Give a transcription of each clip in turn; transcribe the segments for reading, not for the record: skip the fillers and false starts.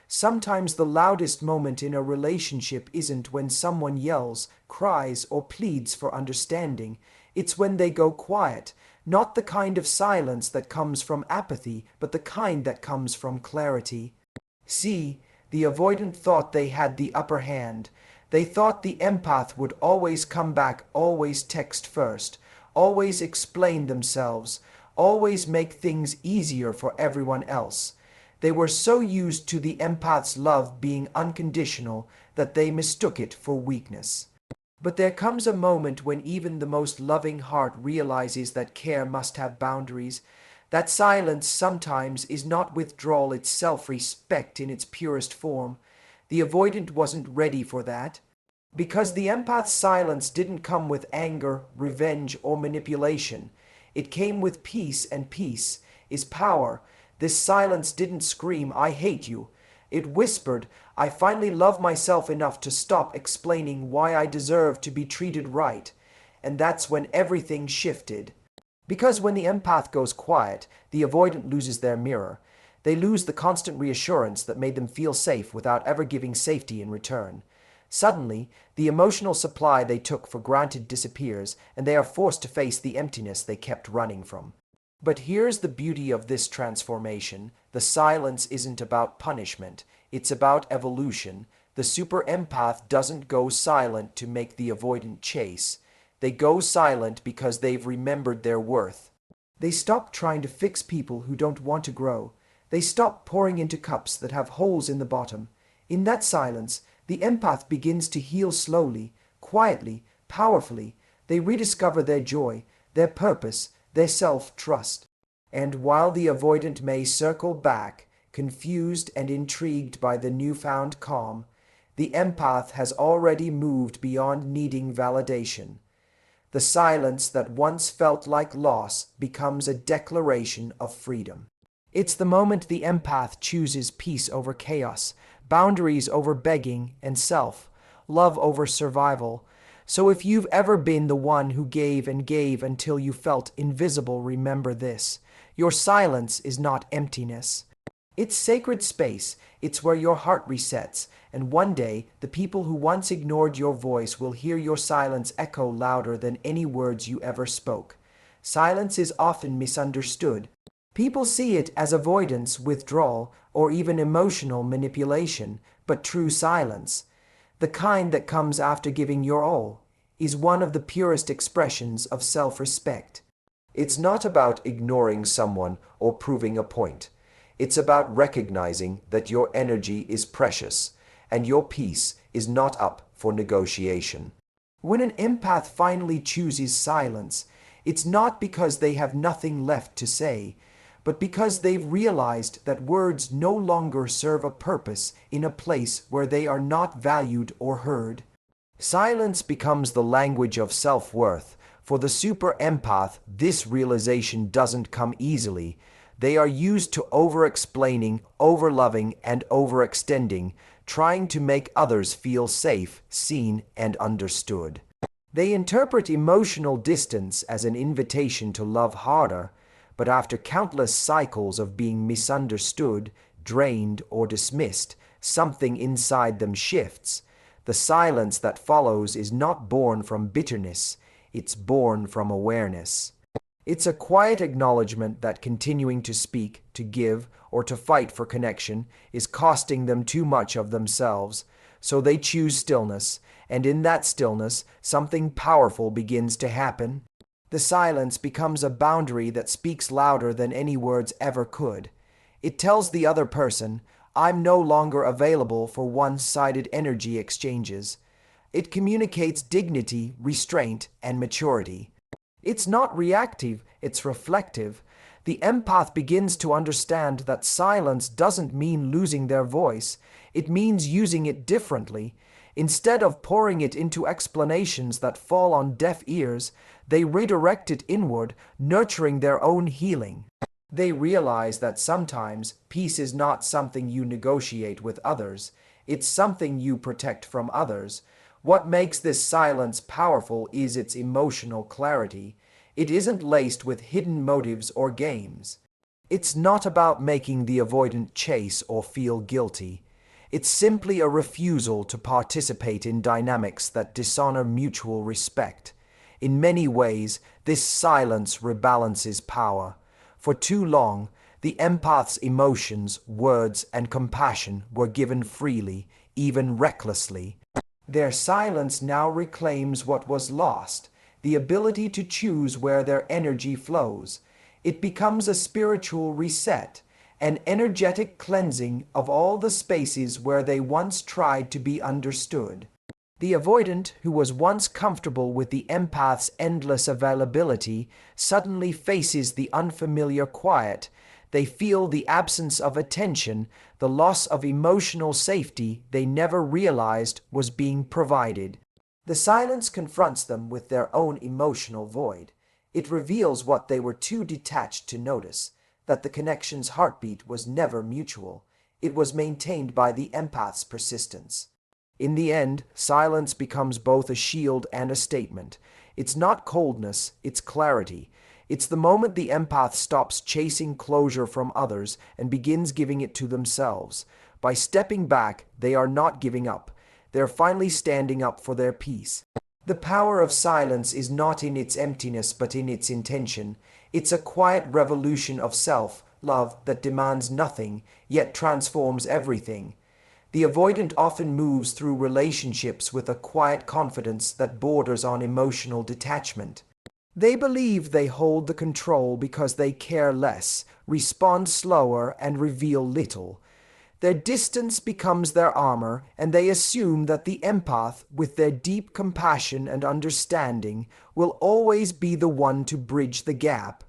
Sometimes the loudest moment in a relationship isn't when someone yells, cries, or pleads for understanding. It's when they go quiet. Not the kind of silence that comes from apathy, but the kind that comes from clarity. See, the avoidant thought they had the upper hand. They thought the empath would always come back, always text first, always explain themselves, always make things easier for everyone else. They were so used to the empath's love being unconditional that they mistook it for weakness. But there comes a moment when even the most loving heart realizes that care must have boundaries, that silence sometimes is not withdrawal, it's self-respect in its purest form. The avoidant wasn't ready for that. Because the empath's silence didn't come with anger, revenge, or manipulation. It came with peace, and peace is power. This silence didn't scream, "I hate you." It whispered, "I finally love myself enough to stop explaining why I deserve to be treated right." And that's when everything shifted. Because when the empath goes quiet, the avoidant loses their mirror. They lose the constant reassurance that made them feel safe without ever giving safety in return. Suddenly, the emotional supply they took for granted disappears, and they are forced to face the emptiness they kept running from. But here's the beauty of this transformation. The silence isn't about punishment, it's about evolution. The super empath doesn't go silent to make the avoidant chase. They go silent because they've remembered their worth. They stop trying to fix people who don't want to grow. They stop pouring into cups that have holes in the bottom. In that silence, the empath begins to heal slowly, quietly, powerfully. They rediscover their joy, their purpose, their self-trust. And while the avoidant may circle back, confused and intrigued by the newfound calm, the empath has already moved beyond needing validation. The silence that once felt like loss becomes a declaration of freedom. It's the moment the empath chooses peace over chaos, boundaries over begging, and self-love over survival. So if you've ever been the one who gave and gave until you felt invisible, remember this. Your silence is not emptiness. It's sacred space. It's where your heart resets. And one day, the people who once ignored your voice will hear your silence echo louder than any words you ever spoke. Silence is often misunderstood. People see it as avoidance, withdrawal, or even emotional manipulation, but true silence, the kind that comes after giving your all, is one of the purest expressions of self-respect. It's not about ignoring someone or proving a point. It's about recognizing that your energy is precious and your peace is not up for negotiation. When an empath finally chooses silence, it's not because they have nothing left to say, but because they've realized that words no longer serve a purpose in a place where they are not valued or heard. Silence becomes the language of self-worth. For the super empath, this realization doesn't come easily. They are used to over-explaining, over-loving, and overextending, trying to make others feel safe, seen, and understood. They interpret emotional distance as an invitation to love harder, but after countless cycles of being misunderstood, drained, or dismissed, something inside them shifts. The silence that follows is not born from bitterness, it's born from awareness. It's a quiet acknowledgement that continuing to speak, to give, or to fight for connection is costing them too much of themselves, so they choose stillness, and in that stillness, something powerful begins to happen. The silence becomes a boundary that speaks louder than any words ever could. It tells the other person, "I'm no longer available for one-sided energy exchanges." It communicates dignity, restraint, and maturity. It's not reactive, it's reflective. The empath begins to understand that silence doesn't mean losing their voice. It means using it differently. Instead of pouring it into explanations that fall on deaf ears, they redirect it inward, nurturing their own healing. They realize that sometimes peace is not something you negotiate with others, it's something you protect from others. What makes this silence powerful is its emotional clarity. It isn't laced with hidden motives or games. It's not about making the avoidant chase or feel guilty. It's simply a refusal to participate in dynamics that dishonor mutual respect. In many ways, this silence rebalances power. For too long, the empath's emotions, words, and compassion were given freely, even recklessly. Their silence now reclaims what was lost, the ability to choose where their energy flows. It becomes a spiritual reset, an energetic cleansing of all the spaces where they once tried to be understood. The avoidant, who was once comfortable with the empath's endless availability, suddenly faces the unfamiliar quiet. They feel the absence of attention, the loss of emotional safety they never realized was being provided. The silence confronts them with their own emotional void. It reveals what they were too detached to notice, that the connection's heartbeat was never mutual. It was maintained by the empath's persistence. In the end, silence becomes both a shield and a statement. It's not coldness, it's clarity. It's the moment the empath stops chasing closure from others and begins giving it to themselves. By stepping back, they are not giving up. They're finally standing up for their peace. The power of silence is not in its emptiness but in its intention. It's a quiet revolution of self-love that demands nothing, yet transforms everything. The avoidant often moves through relationships with a quiet confidence that borders on emotional detachment. They believe they hold the control because they care less, respond slower, and reveal little. Their distance becomes their armor, and they assume that the empath, with their deep compassion and understanding, will always be the one to bridge the gap.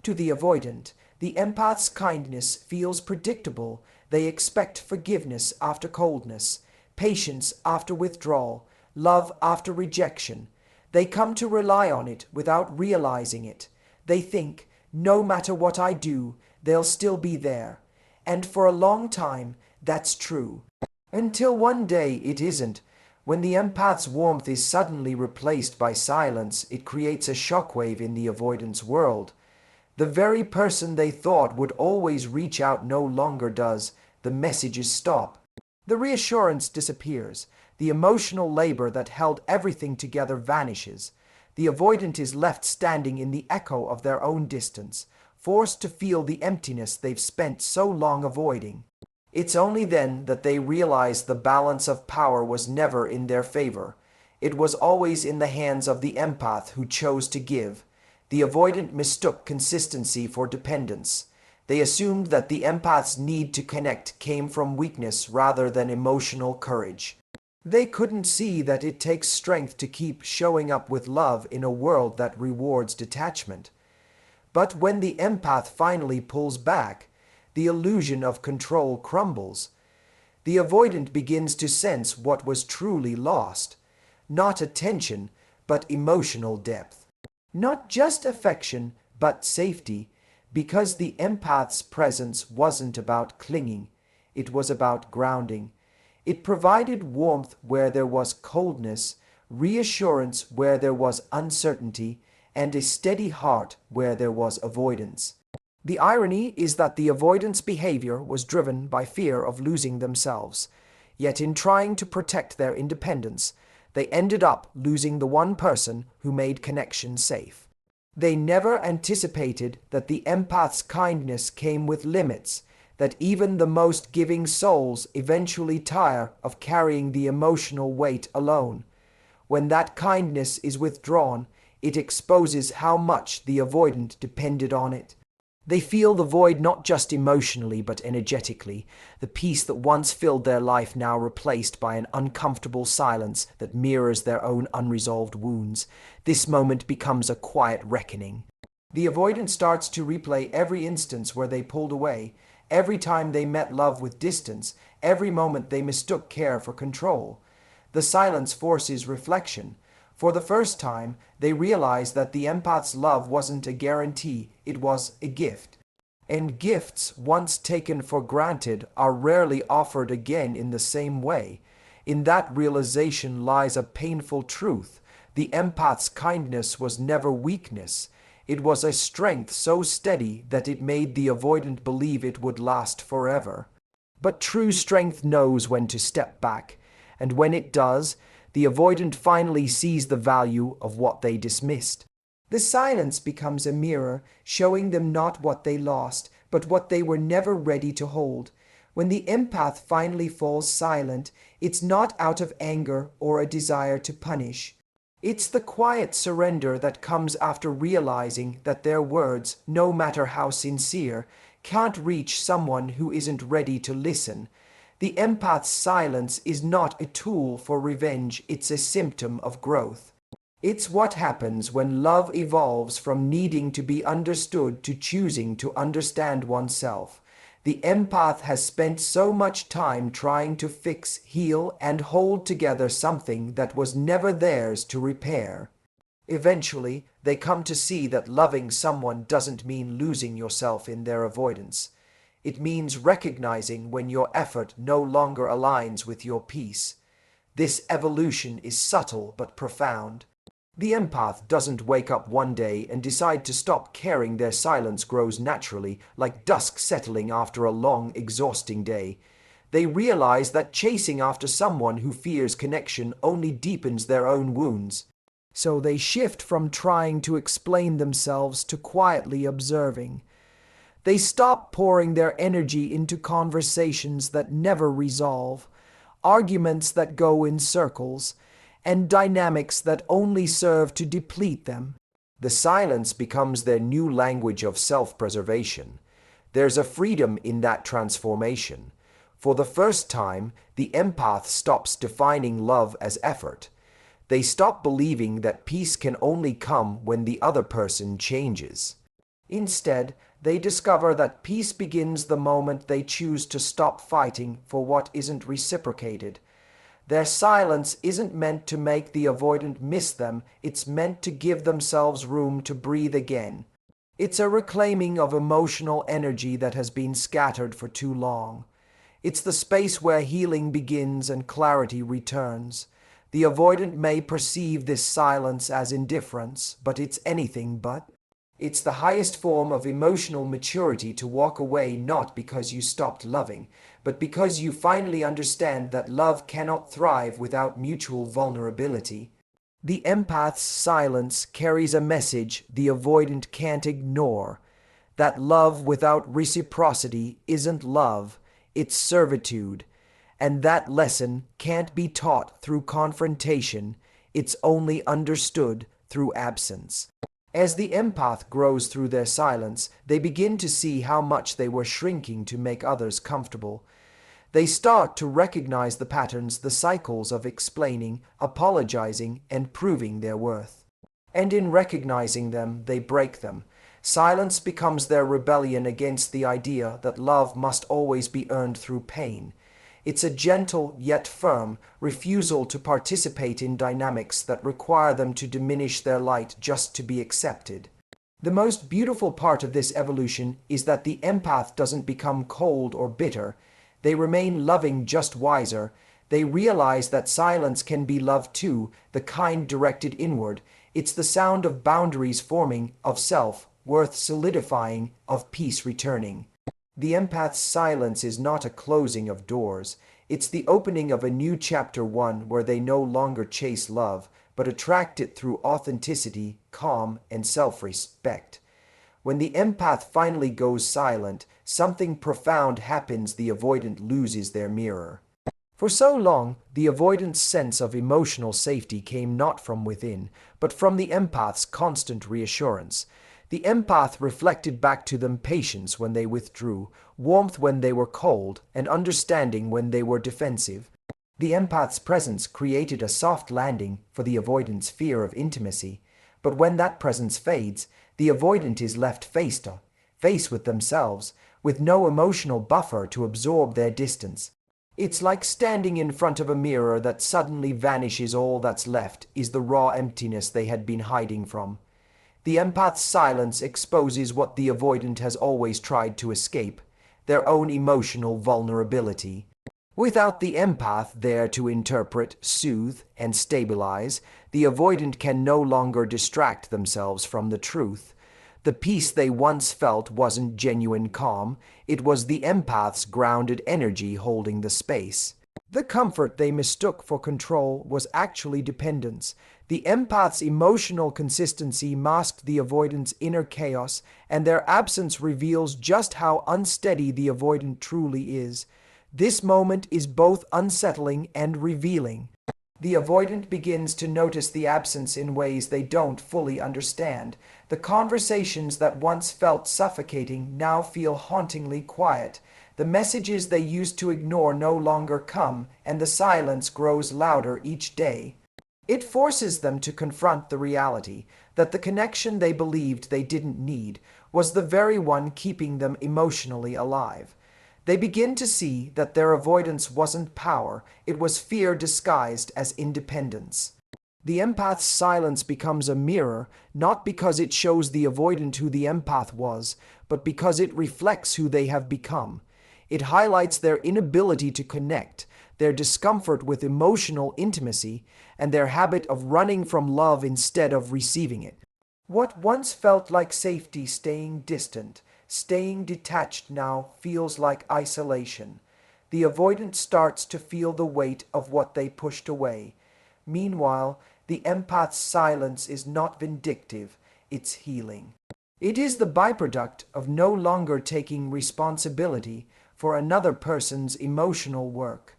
To the avoidant, the empath's kindness feels predictable. They expect forgiveness after coldness, patience after withdrawal, love after rejection. They come to rely on it without realizing it. They think, no matter what I do, they'll still be there. And for a long time, that's true. Until one day it isn't. When the empath's warmth is suddenly replaced by silence, it creates a shockwave in the avoidance world. The very person they thought would always reach out no longer does. The messages stop. The reassurance disappears. The emotional labor that held everything together vanishes. The avoidant is left standing in the echo of their own distance, forced to feel the emptiness they've spent so long avoiding. It's only then that they realize the balance of power was never in their favor. It was always in the hands of the empath who chose to give. The avoidant mistook consistency for dependence. They assumed that the empath's need to connect came from weakness rather than emotional courage. They couldn't see that it takes strength to keep showing up with love in a world that rewards detachment. But when the empath finally pulls back, the illusion of control crumbles. The avoidant begins to sense what was truly lost. Not attention, but emotional depth. Not just affection, but safety, because the empath's presence wasn't about clinging, it was about grounding. It provided warmth where there was coldness, reassurance where there was uncertainty, and a steady heart where there was avoidance. The irony is that the avoidance behavior was driven by fear of losing themselves, yet in trying to protect their independence, they ended up losing the one person who made connection safe. They never anticipated that the empath's kindness came with limits, that even the most giving souls eventually tire of carrying the emotional weight alone. When that kindness is withdrawn, it exposes how much the avoidant depended on it. They feel the void not just emotionally but energetically, the peace that once filled their life now replaced by an uncomfortable silence that mirrors their own unresolved wounds. This moment becomes a quiet reckoning. The avoidant starts to replay every instance where they pulled away, every time they met love with distance, every moment they mistook care for control. The silence forces reflection. For the first time, they realize that the empath's love wasn't a guarantee, it was a gift. And gifts, once taken for granted, are rarely offered again in the same way. In that realization lies a painful truth. The empath's kindness was never weakness. It was a strength so steady that it made the avoidant believe it would last forever. But true strength knows when to step back, and when it does, the avoidant finally sees the value of what they dismissed. The silence becomes a mirror, showing them not what they lost, but what they were never ready to hold. When the empath finally falls silent, it's not out of anger or a desire to punish. It's the quiet surrender that comes after realizing that their words, no matter how sincere, can't reach someone who isn't ready to listen. The empath's silence is not a tool for revenge, it's a symptom of growth. It's what happens when love evolves from needing to be understood to choosing to understand oneself. The empath has spent so much time trying to fix, heal, and hold together something that was never theirs to repair. Eventually, they come to see that loving someone doesn't mean losing yourself in their avoidance. It means recognizing when your effort no longer aligns with your peace. This evolution is subtle but profound. The empath doesn't wake up one day and decide to stop caring. Their silence grows naturally, like dusk settling after a long, exhausting day. They realize that chasing after someone who fears connection only deepens their own wounds. So they shift from trying to explain themselves to quietly observing. They stop pouring their energy into conversations that never resolve, arguments that go in circles, and dynamics that only serve to deplete them. The silence becomes their new language of self-preservation. There's a freedom in that transformation. For the first time, the empath stops defining love as effort. They stop believing that peace can only come when the other person changes. Instead, they discover that peace begins the moment they choose to stop fighting for what isn't reciprocated. Their silence isn't meant to make the avoidant miss them, it's meant to give themselves room to breathe again. It's a reclaiming of emotional energy that has been scattered for too long. It's the space where healing begins and clarity returns. The avoidant may perceive this silence as indifference, but it's anything but. It's the highest form of emotional maturity to walk away not because you stopped loving, but because you finally understand that love cannot thrive without mutual vulnerability. The empath's silence carries a message the avoidant can't ignore, that love without reciprocity isn't love, it's servitude, and that lesson can't be taught through confrontation, it's only understood through absence. As the empath grows through their silence, they begin to see how much they were shrinking to make others comfortable. They start to recognize the patterns, the cycles of explaining, apologizing, and proving their worth. And in recognizing them, they break them. Silence becomes their rebellion against the idea that love must always be earned through pain. It's a gentle yet firm refusal to participate in dynamics that require them to diminish their light just to be accepted. The most beautiful part of this evolution is that the empath doesn't become cold or bitter. They remain loving, just wiser. They realize that silence can be love too, the kind directed inward. It's the sound of boundaries forming, of self-worth solidifying, of peace returning. The empath's silence is not a closing of doors. It's the opening of a new chapter, one where they no longer chase love, but attract it through authenticity, calm, and self-respect. When the empath finally goes silent, something profound happens. The avoidant loses their mirror. For so long, the avoidant's sense of emotional safety came not from within, but from the empath's constant reassurance. The empath reflected back to them patience when they withdrew, warmth when they were cold, and understanding when they were defensive. The empath's presence created a soft landing for the avoidant's fear of intimacy. But when that presence fades, the avoidant is left face to face with themselves, with no emotional buffer to absorb their distance. It's like standing in front of a mirror that suddenly vanishes. All that's left is the raw emptiness they had been hiding from. The empath's silence exposes what the avoidant has always tried to escape, their own emotional vulnerability. Without the empath there to interpret, soothe, and stabilize, the avoidant can no longer distract themselves from the truth. The peace they once felt wasn't genuine calm, it was the empath's grounded energy holding the space. The comfort they mistook for control was actually dependence. The empath's emotional consistency masked the avoidant's inner chaos, and their absence reveals just how unsteady the avoidant truly is. This moment is both unsettling and revealing. The avoidant begins to notice the absence in ways they don't fully understand. The conversations that once felt suffocating now feel hauntingly quiet. The messages they used to ignore no longer come, and the silence grows louder each day. It forces them to confront the reality that the connection they believed they didn't need was the very one keeping them emotionally alive. They begin to see that their avoidance wasn't power, it was fear disguised as independence. The empath's silence becomes a mirror, not because it shows the avoidant who the empath was, but because it reflects who they have become. It highlights their inability to connect, their discomfort with emotional intimacy, and their habit of running from love instead of receiving it. What once felt like safety staying distant, staying detached now feels like isolation. The avoidant starts to feel the weight of what they pushed away. Meanwhile, the empath's silence is not vindictive, it's healing. It is the byproduct of no longer taking responsibility for another person's emotional work.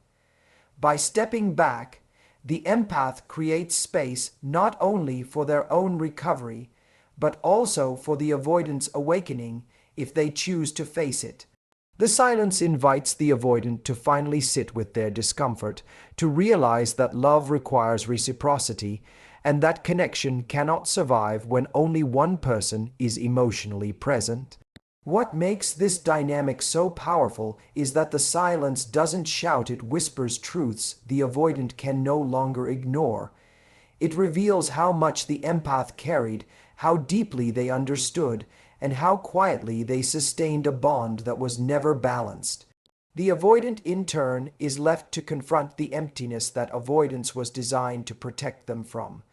By stepping back, the empath creates space not only for their own recovery, but also for the avoidant's awakening if they choose to face it. The silence invites the avoidant to finally sit with their discomfort, to realize that love requires reciprocity, and that connection cannot survive when only one person is emotionally present. What makes this dynamic so powerful is that the silence doesn't shout, it whispers truths the avoidant can no longer ignore. It reveals how much the empath carried, how deeply they understood, and how quietly they sustained a bond that was never balanced. The avoidant, in turn, is left to confront the emptiness that avoidance was designed to protect them from.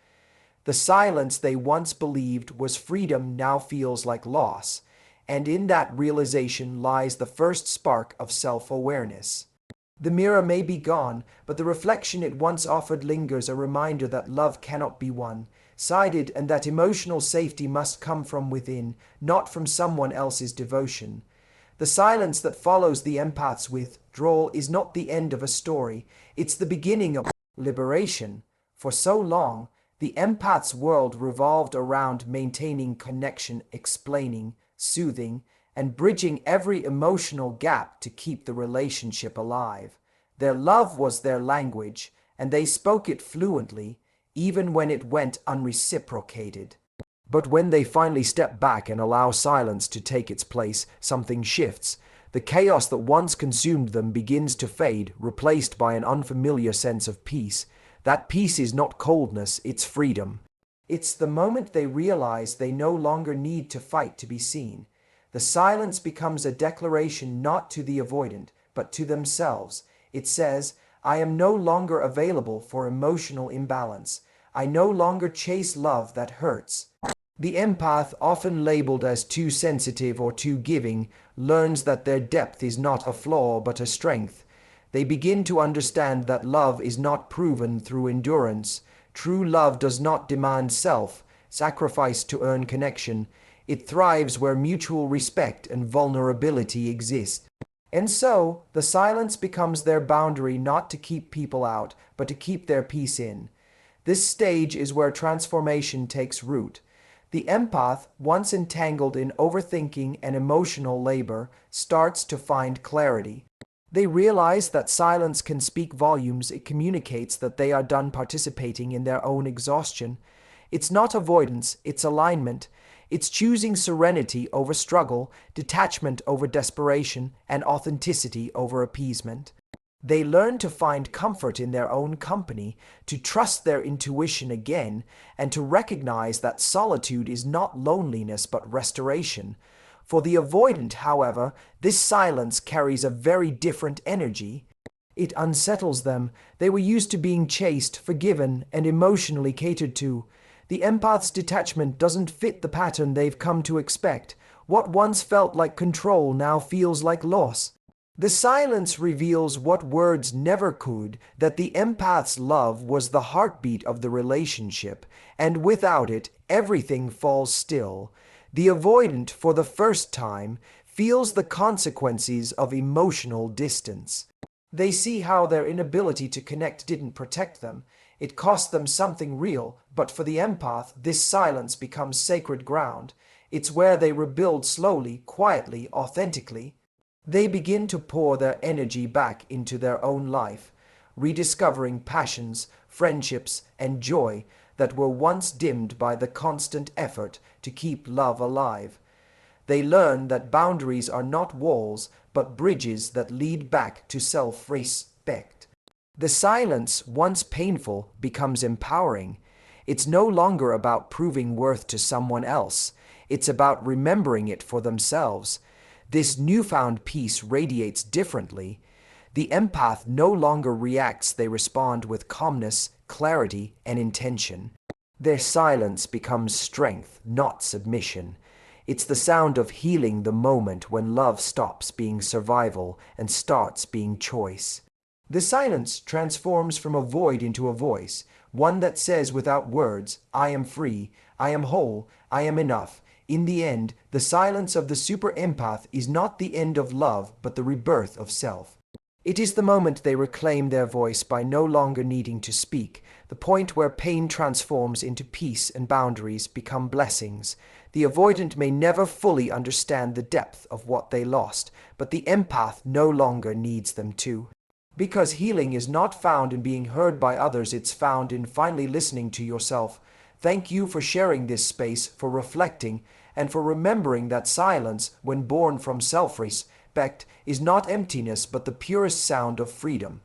The silence they once believed was freedom now feels like loss, and in that realization lies the first spark of self-awareness. The mirror may be gone, but the reflection it once offered lingers, a reminder that love cannot be one-sided and that emotional safety must come from within, not from someone else's devotion. The silence that follows the empath's withdrawal is not the end of a story, it's the beginning of liberation. For so long, the empath's world revolved around maintaining connection, explaining, soothing, and bridging every emotional gap to keep the relationship alive. Their love was their language, and they spoke it fluently, even when it went unreciprocated. But when they finally step back and allow silence to take its place, something shifts. The chaos that once consumed them begins to fade, replaced by an unfamiliar sense of peace. That peace is not coldness, it's freedom. It's the moment they realize they no longer need to fight to be seen. The silence becomes a declaration not to the avoidant, but to themselves. It says, I am no longer available for emotional imbalance. I no longer chase love that hurts. The empath, often labeled as too sensitive or too giving, learns that their depth is not a flaw but a strength. They begin to understand that love is not proven through endurance. True love does not demand self-sacrifice to earn connection. It thrives where mutual respect and vulnerability exist. And so, the silence becomes their boundary, not to keep people out, but to keep their peace in. This stage is where transformation takes root. The empath, once entangled in overthinking and emotional labor, starts to find clarity. They realize that silence can speak volumes. It communicates that they are done participating in their own exhaustion. It's not avoidance, it's alignment. It's choosing serenity over struggle, detachment over desperation, and authenticity over appeasement. They learn to find comfort in their own company, to trust their intuition again, and to recognize that solitude is not loneliness but restoration. For the avoidant, however, this silence carries a very different energy. It unsettles them. They were used to being chased, forgiven, and emotionally catered to. The empath's detachment doesn't fit the pattern they've come to expect. What once felt like control now feels like loss. The silence reveals what words never could, that the empath's love was the heartbeat of the relationship, and without it, everything falls still. The avoidant, for the first time, feels the consequences of emotional distance. They see how their inability to connect didn't protect them. It cost them something real, but for the empath, this silence becomes sacred ground. It's where they rebuild slowly, quietly, authentically. They begin to pour their energy back into their own life, rediscovering passions, friendships, and joy that were once dimmed by the constant effort to keep love alive. They learn that boundaries are not walls, but bridges that lead back to self-respect. The silence, once painful, becomes empowering. It's no longer about proving worth to someone else. It's about remembering it for themselves. This newfound peace radiates differently. The empath no longer reacts, they respond with calmness, clarity, and intention. Their silence becomes strength, not submission. It's the sound of healing, the moment when love stops being survival and starts being choice. The silence transforms from a void into a voice, one that says without words, I am free, I am whole, I am enough. In the end, the silence of the super empath is not the end of love, but the rebirth of self. It is the moment they reclaim their voice by no longer needing to speak, the point where pain transforms into peace and boundaries become blessings. The avoidant may never fully understand the depth of what they lost, but the empath no longer needs them to. Because healing is not found in being heard by others, it's found in finally listening to yourself. Thank you for sharing this space, for reflecting, and for remembering that silence, when born from self-respect, is not emptiness but the purest sound of freedom.